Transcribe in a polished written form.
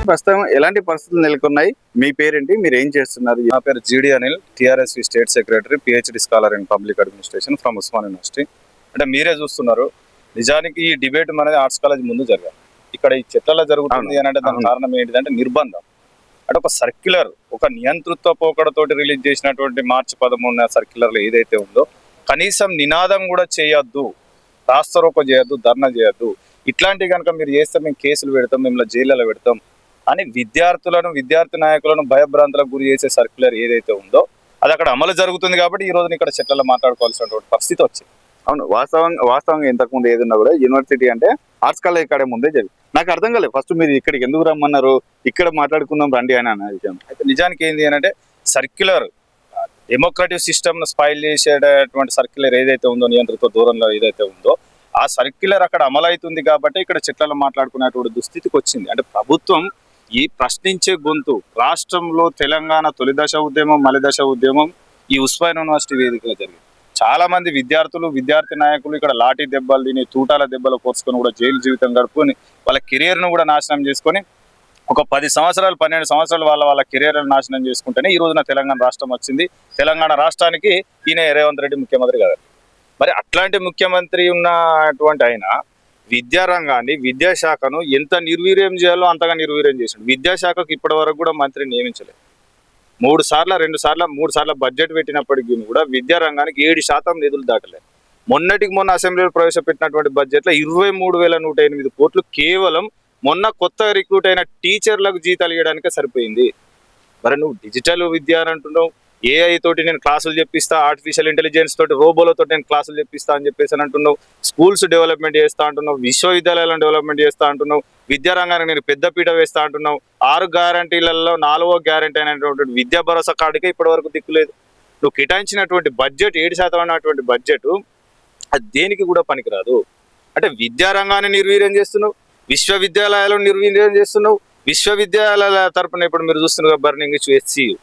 ప్రస్తుతం ఎలాంటి పరిస్థితులు నెలకొన్నాయి? మీ పేరేంటి? మీరు ఏం చేస్తున్నారు? నా పేరు Jeedi Anil, TRSV state secretary, PhD scholar in public administration from Osman university. అంటే మీరే చూస్తున్నారు, నిజానికి ఈ డిబేట్ అనేది ఆర్ట్స్ కాలేజ్ ముందు జరగాలి. ఇక్కడ ఈ చర్చలో జరుగుతుంది అని అంటే దానికి కారణం ఏంటిదంటే నిర్బంధం. అంటే ఒక సర్క్యులర్, ఒక నియంతృత్వ పోకడతోటి రిలీజ్ చేసినటువంటి మార్చి 13 సర్క్యులర్లో ఏదైతే ఉందో కనీసం నినాదం కూడా చేయొద్దు, రాస్తారోకో చేయొద్దు, ధర్నా చేయొద్దు, ఇట్లాంటివి కనుక మీరు చేస్తే మేము కేసులు పెడతాం, మిమ్మల్ని జైళ్ళలో పెడతాం అని విద్యార్థి నాయకులను భయభ్రాంతులకు గురి చేసే సర్క్యులర్ ఏదైతే ఉందో అది అక్కడ అమలు జరుగుతుంది. కాబట్టి ఈ రోజున ఇక్కడ చట్టాల్లో మాట్లాడుకోవాల్సినటువంటి పరిస్థితి వచ్చింది. అవును, వాస్తవంగా ఇంతకుముందు ఏదన్నా కూడా యూనివర్సిటీ అంటే ఆర్ట్స్ కాలేజ్ ఇక్కడ ముందే జరిగింది. నాకు అర్థం కాలేదు ఫస్ట్ మీరు ఇక్కడికి ఎందుకు రమ్మన్నారు, ఇక్కడ మాట్లాడుకుందాం రండి అని అన్న విషయం. అయితే నిజానికి ఏంటి అని అంటే సర్క్యులర్ డెమోక్రటిక్ సిస్టమ్ ను స్పాయిల్ చేసేటటువంటి సర్క్యులర్ ఏదైతే ఉందో, నియంత్రిత దూరంలో ఏదైతే ఉందో ఆ సర్క్యులర్ అక్కడ అమలు అవుతుంది కాబట్టి ఇక్కడ చట్టాల్లో మాట్లాడుకునేటువంటి దుస్థితికి వచ్చింది. అంటే ప్రభుత్వం ఈ ప్రశ్నించే గొంతు రాష్ట్రంలో తెలంగాణ తొలి దశ ఉద్యమం, మలి దశ ఉద్యమం ఈ ఉస్మాన్ యూనివర్సిటీ వేదికలో జరిగింది. చాలా మంది విద్యార్థి నాయకులు ఇక్కడ లాఠీ దెబ్బలు తిని, తూటాల దెబ్బలు కోర్చుకొని కూడా జైలు జీవితం గడుపుకొని వాళ్ళ కెరియర్ను కూడా నాశనం చేసుకొని ఒక 10 సంవత్సరాలు 12 సంవత్సరాలు వాళ్ళ కెరియర్ను నాశనం చేసుకుంటేనే ఈ రోజున తెలంగాణ రాష్ట్రం వచ్చింది. తెలంగాణ రాష్ట్రానికి ఈయన రేవంత్ రెడ్డి ముఖ్యమంత్రి కాదు. మరి అట్లాంటి ముఖ్యమంత్రి ఉన్నటువంటి ఆయన విద్యారంగాన్ని, విద్యాశాఖను ఎంత నిర్వీర్యం చేయాలో అంతగా నిర్వీర్యం చేశాడు. విద్యాశాఖకు ఇప్పటి వరకు కూడా మంత్రిని నియమించలేదు. 3 సార్లు బడ్జెట్ పెట్టినప్పటికీ కూడా విద్యారంగానికి 7% నిధులు దాటలేదు. మొన్న అసెంబ్లీలో ప్రవేశపెట్టినటువంటి బడ్జెట్లో 23,108 కోట్లు కేవలం మొన్న కొత్త రిక్రూట్ అయిన టీచర్లకు జీతాలు ఇవ్వడానికే సరిపోయింది. మరి నువ్వు డిజిటల్ విద్య అని అంటున్నావు, ఏఐ తోటి నేను క్లాసులు చెప్పిస్తా, ఆర్టిఫిషియల్ ఇంటెలిజెన్స్ తోటి, రోబోలతో నేను క్లాసులు చెప్పిస్తా అని చెప్పేసి అని అంటున్నావు. స్కూల్స్ డెవలప్మెంట్ చేస్తా అంటున్నావు, విశ్వవిద్యాలయాలను డెవలప్మెంట్ చేస్తా అంటున్నావు, విద్యారంగానికి నేను పెద్దపీట వేస్తా అంటున్నావు. 6 గ్యారంటీలలో 4వ గ్యారంటీ అయినటువంటి విద్యా భరోసా కార్డుకే ఇప్పటి వరకు దిక్కులేదు. నువ్వు కేటాయించినటువంటి బడ్జెట్ 7% అన్నటువంటి బడ్జెట్ అది దేనికి కూడా పనికిరాదు. అంటే విద్యారంగాన్ని నిర్వీర్యం చేస్తున్నావు, విశ్వవిద్యాలయాలను నిర్వీర్యం చేస్తున్నావు. విశ్వవిద్యాలయాల తరపున ఇప్పుడు మీరు చూస్తున్నారు బర్నింగ్ ఇష్యూ HCU,